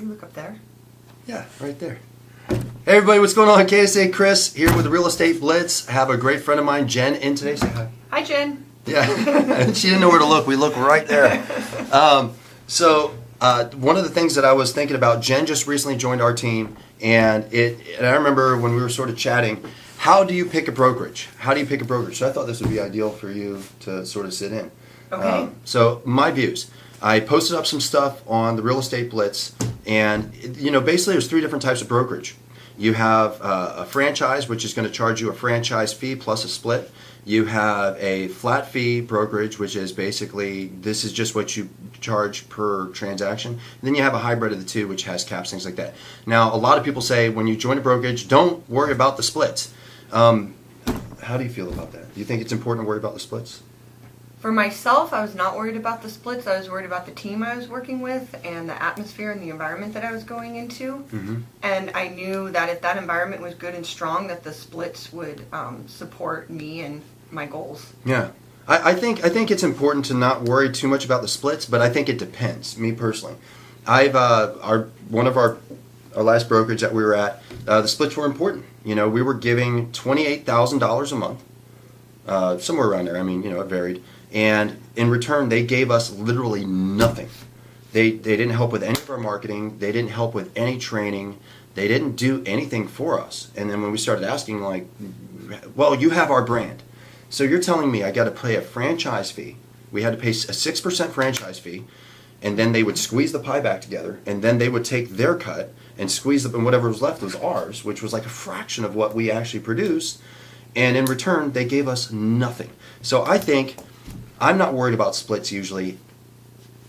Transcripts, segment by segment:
you look up there? Yeah, right there. Hey everybody, what's going on? KSA Kris here with the Real Estate Blitz. I have a great friend of mine, Jen, in today. Say hi. Hi, Jen. Yeah, she didn't know where to look. We look right there. One of the things that I was thinking about, Jen just recently joined our team, and I remember when we were sort of chatting, how do you pick a brokerage? How do you pick a brokerage? So I thought this would be ideal for you to sort of sit in. Okay. So my views. I posted up some stuff on the Real Estate Blitz, and basically there's three different types of brokerage. You have a franchise, which is going to charge you a franchise fee plus a split. You have a flat fee brokerage, which is basically this is just what you charge per transaction. And then you have a hybrid of the two, which has caps, things like that. Now, a lot of people say when you join a brokerage, don't worry about the splits. How do you feel about that? Do you think it's important to worry about the splits? For myself, I was not worried about the splits. I was worried about the team I was working with and the atmosphere and the environment that I was going into. Mm-hmm. And I knew that if that environment was good and strong, that the splits would support me and my goals. Yeah. I think it's important to not worry too much about the splits, but I think it depends, me personally. One of our last brokerage that we were at, the splits were important. We were giving $28,000 a month, somewhere around there. I mean, it varied. And in return, they gave us literally nothing. They didn't help with any of our marketing. They didn't help with any training. They didn't do anything for us. And then when we started asking, like, well, you have our brand. So you're telling me I got to pay a franchise fee. We had to pay a 6% franchise fee. And then they would squeeze the pie back together. And then they would take their cut and squeeze and whatever was left was ours, which was like a fraction of what we actually produced. And in return, they gave us nothing. So I think I'm not worried about splits usually,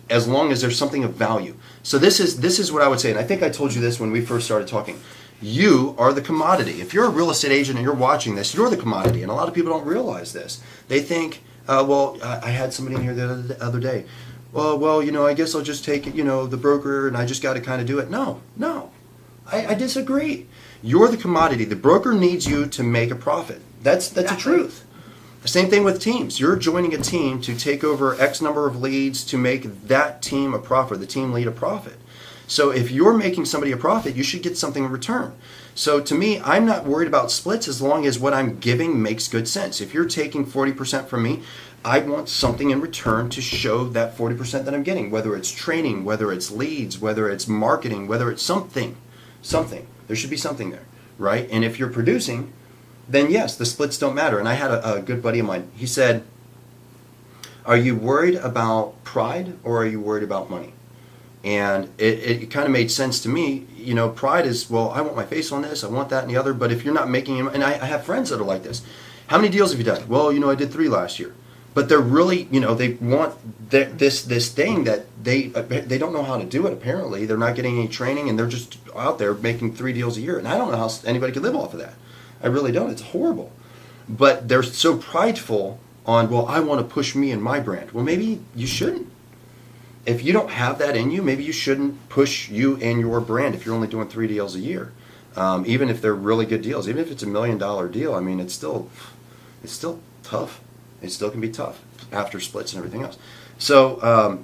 as long as there's something of value. So this is what I would say, and I think I told you this when we first started talking. You are the commodity. If you're a real estate agent and you're watching this, you're the commodity, and a lot of people don't realize this. They think, I had somebody in here the other day. Well, I guess I'll just take the broker, and I just got to kind of do it. No, I disagree. You're the commodity. The broker needs you to make a profit. That's the truth. The same thing with teams. You're joining a team to take over X number of leads to make that team a profit, the team lead a profit. So if you're making somebody a profit, you should get something in return. So to me, I'm not worried about splits as long as what I'm giving makes good sense. If you're taking 40% from me, I want something in return to show that 40% that I'm getting, whether it's training, whether it's leads, whether it's marketing, whether it's something. There should be something there, right? And if you're producing, then yes, the splits don't matter. And I had a good buddy of mine. He said, are you worried about pride or are you worried about money? And it kind of made sense to me. Pride is, well, I want my face on this, I want that and the other. But if you're not making, and I have friends that are like this. How many deals have you done? Well, I did 3 last year. But they're really, they want this thing that they don't know how to do it, apparently. They're not getting any training, and they're just out there making 3 deals a year. And I don't know how anybody could live off of that. I really don't. It's horrible. But they're so prideful on, well, I want to push me and my brand. Well, maybe you shouldn't. If you don't have that in you, maybe you shouldn't push you and your brand if you're only doing 3 deals a year. Even if they're really good deals. Even if it's $1 million deal, I mean, it's still tough. It still can be tough after splits and everything else. So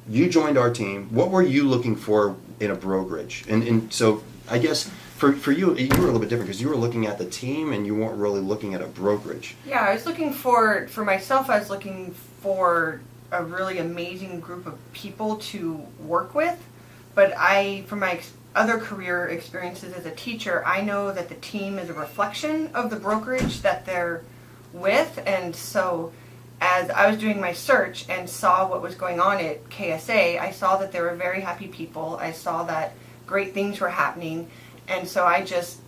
you joined our team. What were you looking for in a brokerage? And so I guess for you were a little bit different because you were looking at the team and you weren't really looking at a brokerage. Yeah, I was looking for myself, I was looking for a really amazing group of people to work with. But from my other career experiences as a teacher, I know that the team is a reflection of the brokerage that they're with. And so as I was doing my search and saw what was going on at KSA, I saw that they were very happy people. I saw that great things were happening. And so I guess,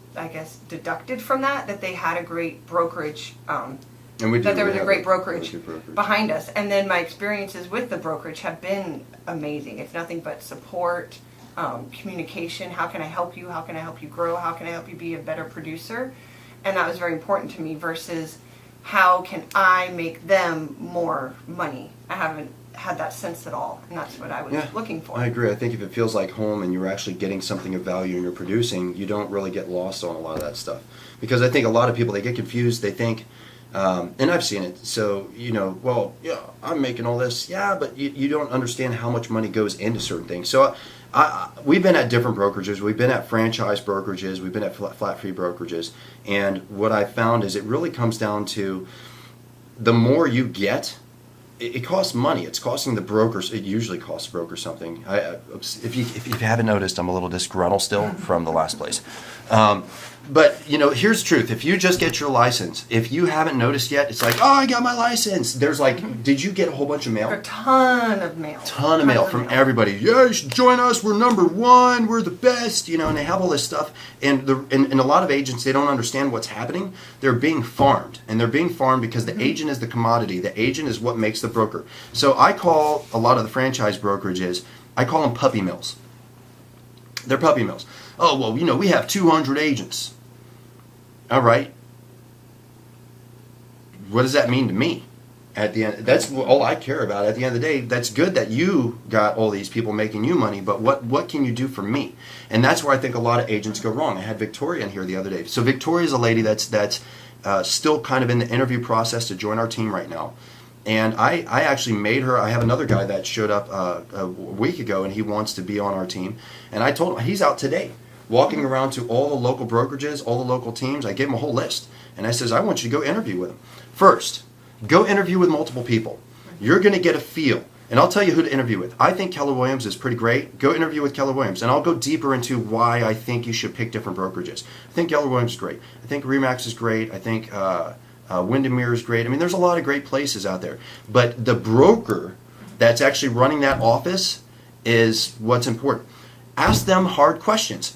deducted from that they had a great brokerage, that there was a great brokerage behind us. And then my experiences with the brokerage have been amazing. It's nothing but support, communication. How can I help you? How can I help you grow? How can I help you be a better producer? And that was very important to me versus how can I make them more money? I haven't had that sense at all, and that's what I was looking for. I agree. I think if it feels like home and you're actually getting something of value and you're producing, you don't really get lost on a lot of that stuff. Because I think a lot of people, they get confused. They think, and I've seen it, so, I'm making all this. Yeah, but you don't understand how much money goes into certain things. So We've been at different brokerages. We've been at franchise brokerages. We've been at flat fee brokerages. And what I found is it really comes down to the more you get, it costs money. It's costing the brokers. It usually costs brokers something. If you haven't noticed, I'm a little disgruntled still from the last place. But, here's the truth. If you just get your license, if you haven't noticed yet, it's like, oh, I got my license. There's like, did you get a whole bunch of mail? A ton of mail. Ton of mail from everybody. Yeah, you should join us. We're #1. We're the best. And they have all this stuff. And a lot of agents, they don't understand what's happening. They're being farmed. And they're being farmed because the agent is the commodity. The agent is what makes the broker. So I call a lot of the franchise brokerages, I call them puppy mills. They're puppy mills. Oh, well, we have 200 agents. All right. What does that mean to me? At the end, that's all I care about. At the end of the day, that's good that you got all these people making you money, but what can you do for me? And that's where I think a lot of agents go wrong. I had Victoria in here the other day. So Victoria's a lady that's still kind of in the interview process to join our team right now. And I actually made her. I have another guy that showed up a week ago, and he wants to be on our team. And I told him he's out today, walking around to all the local brokerages, all the local teams. I gave him a whole list. And I says, I want you to go interview with them. First, go interview with multiple people. You're going to get a feel. And I'll tell you who to interview with. I think Keller Williams is pretty great. Go interview with Keller Williams. And I'll go deeper into why I think you should pick different brokerages. I think Keller Williams is great. I think Remax is great. I think Windermere is great. I mean, there's a lot of great places out there. But the broker that's actually running that office is what's important. Ask them hard questions.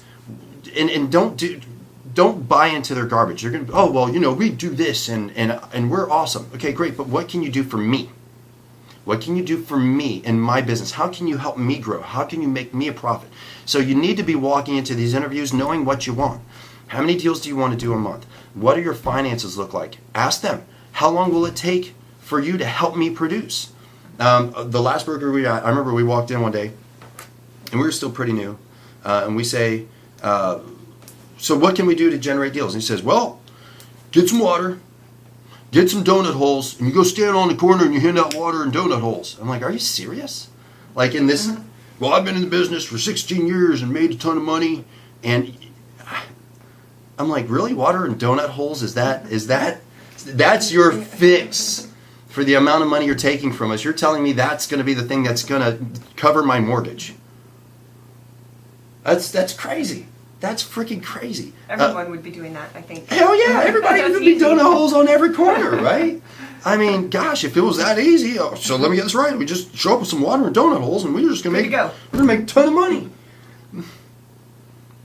And don't buy into their garbage. You're gonna, we do this and we're awesome. Okay, great, but what can you do for me? What can you do for me in my business? How can you help me grow? How can you make me a profit? So you need to be walking into these interviews knowing what you want. How many deals do you want to do a month? What do your finances look like? Ask them. How long will it take for you to help me produce? The last broker I remember we walked in one day, and we were still pretty new, and we say, so what can we do to generate deals? And he says, well, get some water, get some donut holes, and you go stand on the corner and you hand out water and donut holes. I'm like, are you serious? Like in this, well, I've been in the business for 16 years and made a ton of money. And I'm like, really? Water and donut holes? That's your fix for the amount of money you're taking from us? You're telling me that's going to be the thing that's going to cover my mortgage? That's crazy. That's freaking crazy. Everyone would be doing that, I think. Hell yeah, everybody would be donut holes on every corner, right? I mean, gosh, if it was that easy, so let me get this right. We just show up with some water and donut holes, and we're just gonna make a ton of money.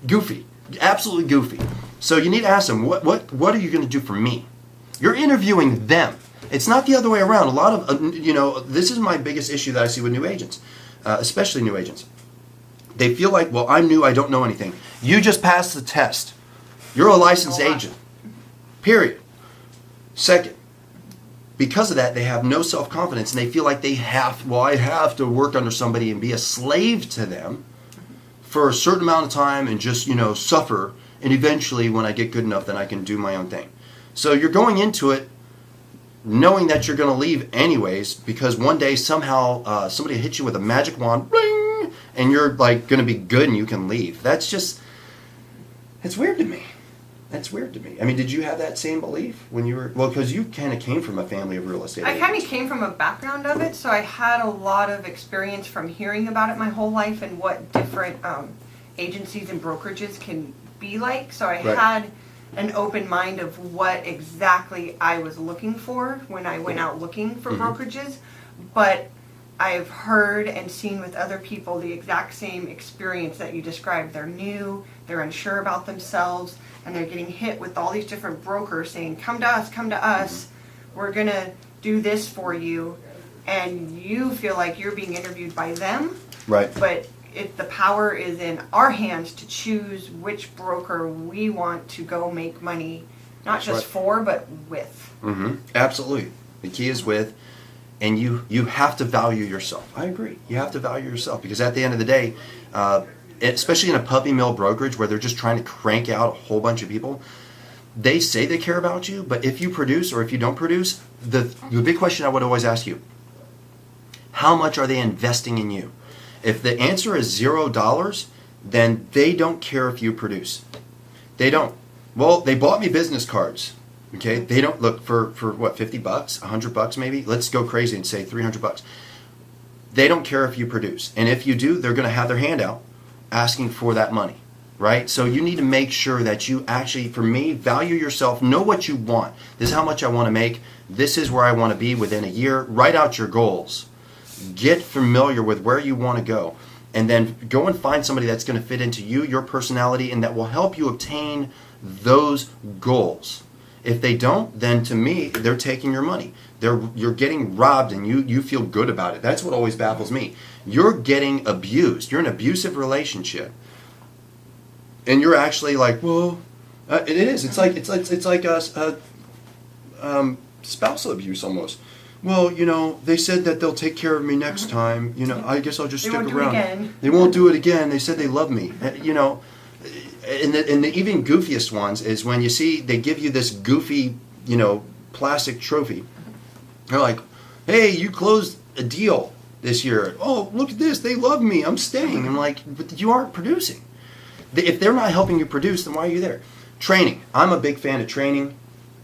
Goofy, absolutely goofy. So you need to ask them, what are you going to do for me? You're interviewing them. It's not the other way around. A lot of this is my biggest issue that I see with new agents, especially new agents. They feel like, well, I'm new, I don't know anything. You just passed the test. You're a licensed agent. Period. Second, because of that, they have no self-confidence, and they feel like I have to work under somebody and be a slave to them for a certain amount of time and just, suffer. And eventually, when I get good enough, then I can do my own thing. So you're going into it knowing that you're going to leave anyways, because one day somehow somebody hits you with a magic wand, bling, and you're like going to be good and you can leave. It's weird to me. That's weird to me. I mean, did you have that same belief when you were, because you kind of came from a family of real estate agents. I kind of came from a background of it, so I had a lot of experience from hearing about it my whole life and what different agencies and brokerages can be like. So I had an open mind of what exactly I was looking for when I went out looking for brokerages. But I've heard and seen with other people the exact same experience that you described. They're new, they're unsure about themselves, and they're getting hit with all these different brokers saying, come to us, we're going to do this for you. And you feel like you're being interviewed by them. Right. But the power is in our hands to choose which broker we want to go make money, not just for, but with. Mm-hmm. Absolutely. The key is with. And you have to value yourself. I agree. You have to value yourself, because at the end of the day, especially in a puppy mill brokerage where they're just trying to crank out a whole bunch of people, they say they care about you, but if you produce or if you don't produce, the big question I would always ask you, how much are they investing in you? If the answer is $0, then they don't care if you produce. They don't. Well, they bought me business cards. Okay, they don't look for what, $50, $100 maybe. Let's go crazy and say $300. They don't care if you produce, and if you do, they're going to have their hand out asking for that money, right? So you need to make sure that you actually, for me, value yourself. Know what you want. This is how much I want to make. This is where I want to be within a year. Write out your goals. Get familiar with where you want to go, and then go and find somebody that's going to fit into you, your personality, and that will help you obtain those goals. If they don't, then to me, they're taking your money. You're getting robbed, and you feel good about it. That's what always baffles me. You're getting abused. You're in an abusive relationship, and you're actually like, well, it is. It's like spousal abuse almost. Well, they said that they'll take care of me next time. I guess I'll just stick around. They won't do it again. They said they love me. And the even goofiest ones is when you see they give you this goofy, plastic trophy. They're like, hey, you closed a deal this year. Oh, look at this. They love me. I'm staying. I'm like, but you aren't producing. If they're not helping you produce, then why are you there? Training. I'm a big fan of training.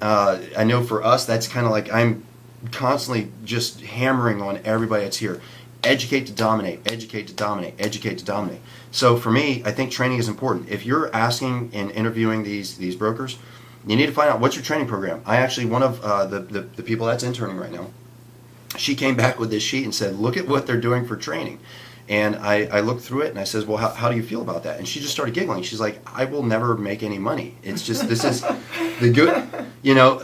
I know for us, that's kind of like I'm constantly just hammering on everybody that's here. Educate to dominate, educate to dominate, educate to dominate. So for me, I think training is important. If you're asking and interviewing these brokers, you need to find out what's your training program. I actually, one of the people that's interning right now, she came back with this sheet and said, look at what they're doing for training. And I looked through it and I says, well, how do you feel about that? And she just started giggling. She's like, I will never make any money. It's just, this is the good,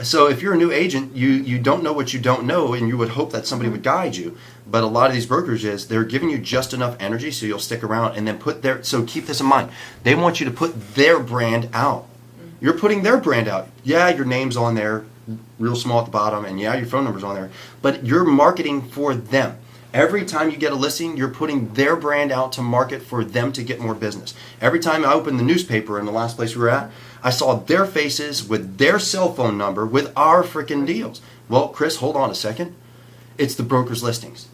so if you're a new agent, you don't know what you don't know, and you would hope that somebody would guide you. But a lot of these brokerages, they're giving you just enough energy so you'll stick around, and then so keep this in mind. They want you to put their brand out. You're putting their brand out. Yeah, your name's on there, real small at the bottom, and yeah, your phone number's on there, but you're marketing for them. Every time you get a listing, you're putting their brand out to market for them to get more business. Every time I opened the newspaper in the last place we were at, I saw their faces with their cell phone number with our freaking deals. Well, Kris, hold on a second. It's the broker's listings.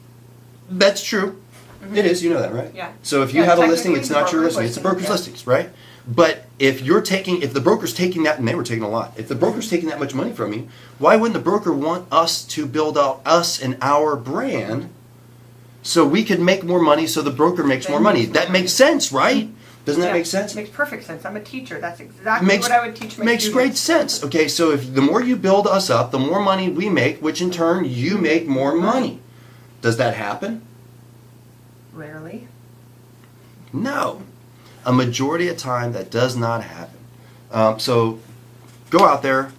That's true. Mm-hmm. It is. You know that, right? Yeah. So if you have a listing, it's not your listing. It's the broker's listings, right? But if the broker's taking that, and they were taking a lot, if the broker's taking that much money from you, why wouldn't the broker want us to build out us and our brand so we could make more money so the broker makes more money? That makes sense, right? Doesn't that make sense? It makes perfect sense. I'm a teacher. That's exactly what I would teach my students. Makes great sense. Okay, so if the more you build us up, the more money we make, which in turn you make more money. Does that happen? Rarely. No. A majority of time that does not happen. So go out there,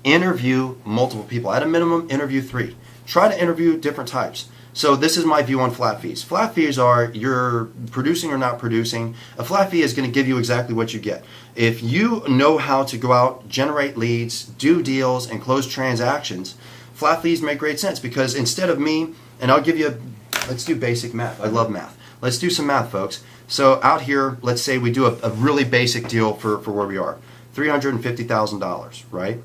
interview multiple people. At a minimum, interview 3. Try to interview different types. So this is my view on flat fees. Flat fees are you're producing or not producing. A flat fee is going to give you exactly what you get. If you know how to go out, generate leads, do deals, and close transactions, flat fees make great sense, because instead of me, and I'll give you, let's do basic math. I love math. Let's do some math, folks. So out here, let's say we do a really basic deal for where we are. $350,000, right?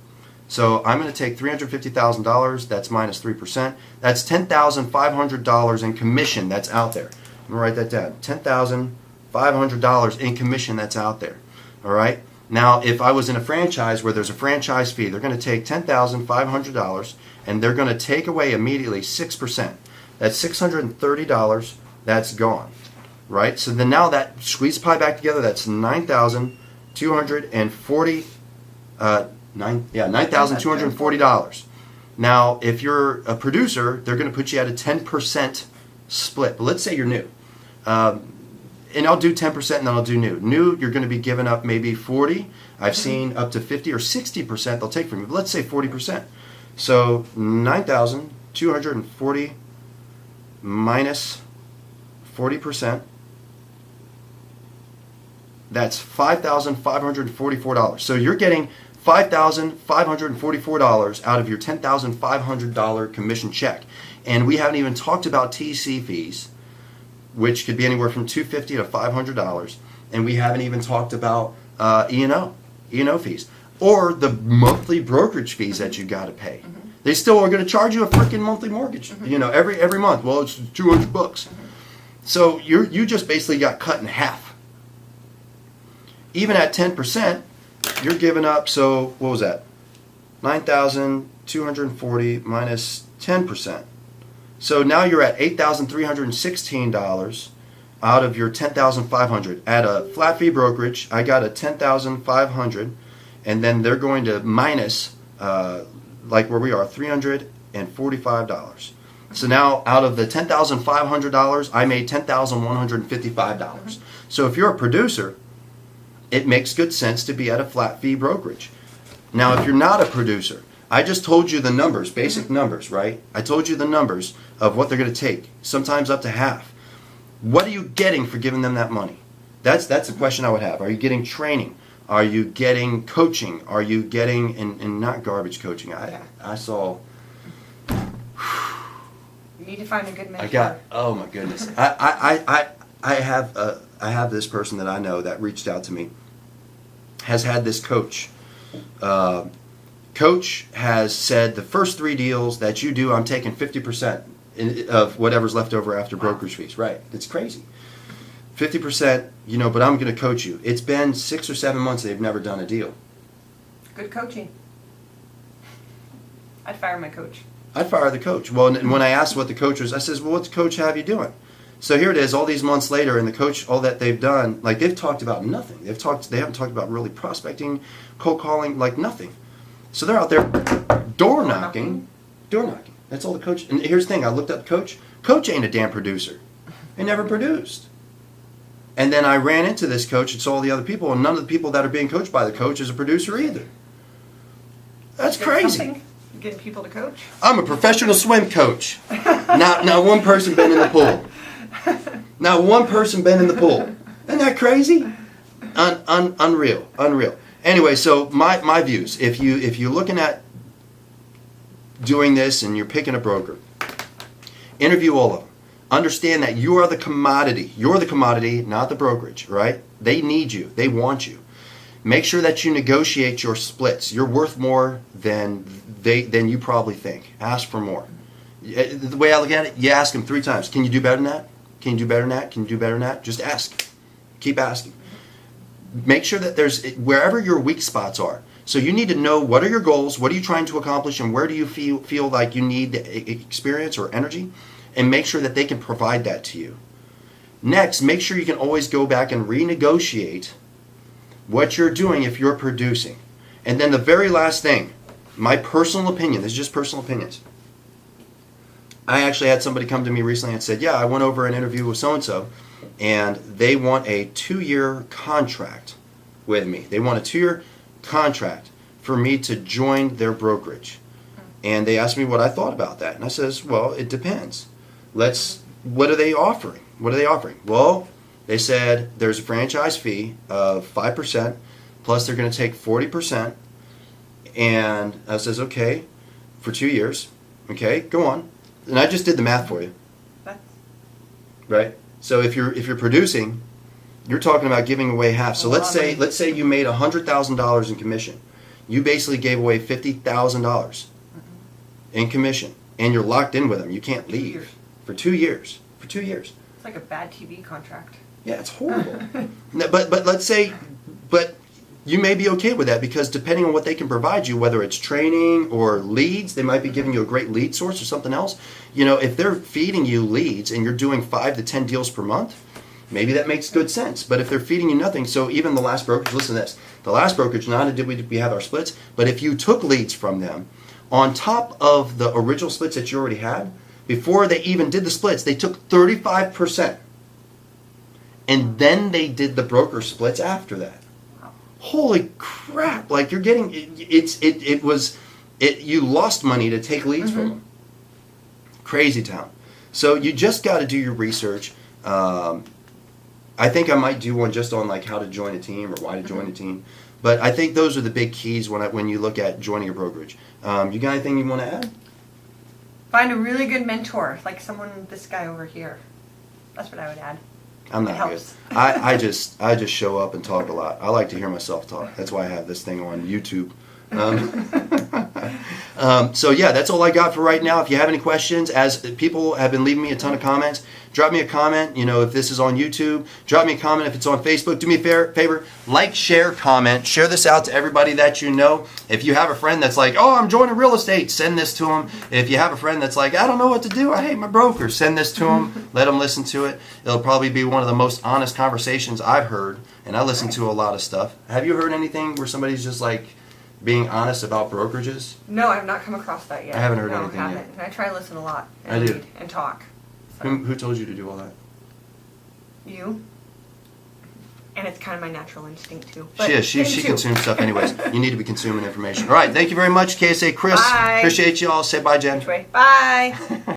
So I'm going to take $350,000, that's minus 3%. That's $10,500 in commission that's out there. I'm going to write that down. $10,500 in commission that's out there. All right? Now, if I was in a franchise where there's a franchise fee, they're going to take $10,500 and they're going to take away immediately 6%. That's $630. That's gone. Right? So then now that squeeze the pie back together, that's $9,240. $9,240. Now, if you're a producer, they're going to put you at a 10% split. But let's say you're new. And I'll do 10% and then I'll do new. New, you're going to be giving up maybe 40. I've seen up to 50 or 60% they'll take from you. But let's say 40%. So 9,240 minus 40%. That's $5,544. So you're getting $5,544 out of your $10,500 commission check. And we haven't even talked about TC fees, which could be anywhere from $250 to $500. And we haven't even talked about E&O fees, or the monthly brokerage fees that you got to pay. Mm-hmm. They still are going to charge you a freaking monthly mortgage, every month. Well, it's $200. So you just basically got cut in half. Even at 10%, you're giving up, so what was that? 9,240 minus 10%. So now you're at $8,316 out of your $10,500. At a flat fee brokerage, I got a $10,500, and then they're going to minus, like where we are, $345. So now out of the $10,500, I made $10,155. So if you're a producer, it makes good sense to be at a flat fee brokerage. Now, if you're not a producer, I just told you the numbers, basic numbers, right? I told you the numbers of what they're going to take, sometimes up to half. What are you getting for giving them that money? That's the question I would have. Are you getting training? Are you getting coaching? Are you getting, and not garbage coaching? I saw... You need to find a good mentor. I got, oh my goodness. I have this person that I know that reached out to me, has had this coach. Coach has said the first 3 deals that you do, I'm taking 50% of whatever's left over after brokerage fees. Right. It's crazy. 50%, but I'm going to coach you. It's been 6 or 7 months they've never done a deal. Good coaching. I'd fire my coach. I'd fire the coach. Well, and when I asked what the coach was, I says, well, what's coach have you doing? So here it is, all these months later, and the coach, all that they've done, like they've talked about nothing. They haven't talked about really prospecting, cold calling, like nothing. So they're out there door knocking. That's all the coach. And here's the thing, I looked up coach. Coach ain't a damn producer. He never produced. And then I ran into this coach and saw all the other people, and none of the people that are being coached by the coach is a producer either. That's crazy. Getting people to coach? I'm a professional swim coach. Not one person been in the pool. Not one person been in the pool. Isn't that crazy? Unreal. Anyway, so my views. If you're looking at doing this and you're picking a broker, interview all of them. Understand that you are the commodity. You're the commodity, not the brokerage, right? They need you. They want you. Make sure that you negotiate your splits. You're worth more than you probably think. Ask for more. The way I look at it, you ask them 3 times. Can you do better than that? Can you do better than that? Can you do better than that? Just ask. Keep asking. Make sure that there's wherever your weak spots are. So you need to know what are your goals, what are you trying to accomplish, and where do you feel like you need experience or energy, and make sure that they can provide that to you. Next, make sure you can always go back and renegotiate what you're doing if you're producing. And then the very last thing, my personal opinion, this is just personal opinions. I actually had somebody come to me recently and said, yeah, I went over an interview with so-and-so, and they want a 2-year contract with me. They want a 2-year contract for me to join their brokerage. And they asked me what I thought about that. And I says, well, it depends. What are they offering? Well, they said there's a franchise fee of 5%, plus they're going to take 40%. And I says, okay, for 2 years. Okay, go on. And I just did the math for you. Right? So if you're producing, you're talking about giving away half. So let's say you made $100,000 in commission. You basically gave away $50,000 in commission, and you're locked in with them. You can't leave for 2 years. For 2 years. It's like a bad TV contract. Yeah, it's horrible. but let's say, you may be okay with that because depending on what they can provide you, whether it's training or leads, they might be giving you a great lead source or something else. If they're feeding you leads and you're doing 5 to 10 deals per month, maybe that makes good sense. But if they're feeding you nothing, so even the last brokerage, listen to this. The last brokerage, not only did we have our splits, but if you took leads from them, on top of the original splits that you already had, before they even did the splits, they took 35%. And then they did the broker splits after that. Holy crap! Like you're getting you lost money to take leads from them. Crazy town. So you just got to do your research. I think I might do one just on like how to join a team or why to join a team. But I think those are the big keys when you look at joining a brokerage. You got anything you want to add? Find a really good mentor, like this guy over here. That's what I would add. I'm not good. I just show up and talk a lot. I like to hear myself talk. That's why I have this thing on YouTube. So yeah, that's all I got for right now. If you have any questions, as people have been leaving me a ton of comments, Drop me a comment, if this is on YouTube. Drop me a comment if it's on Facebook. Do me a favor, like, share, comment. Share this out to everybody that you know. If you have a friend that's like, oh, I'm joining real estate, send this to them. If you have a friend that's like, I don't know what to do, I hate my broker, send this to them. Let them listen to it. It'll probably be one of the most honest conversations I've heard, and I listen to a lot of stuff. Have you heard anything where somebody's just like being honest about brokerages? No, I've not come across that yet. I haven't heard anything yet. And I try to listen a lot. I And do. read and talk. So. Who told you to do all that? You. And it's kind of my natural instinct too. She is. She consumes stuff anyways. You need to be consuming information. All right. Thank you very much, KSA Kris. Bye. Appreciate you all. Say bye, Jen. Bye.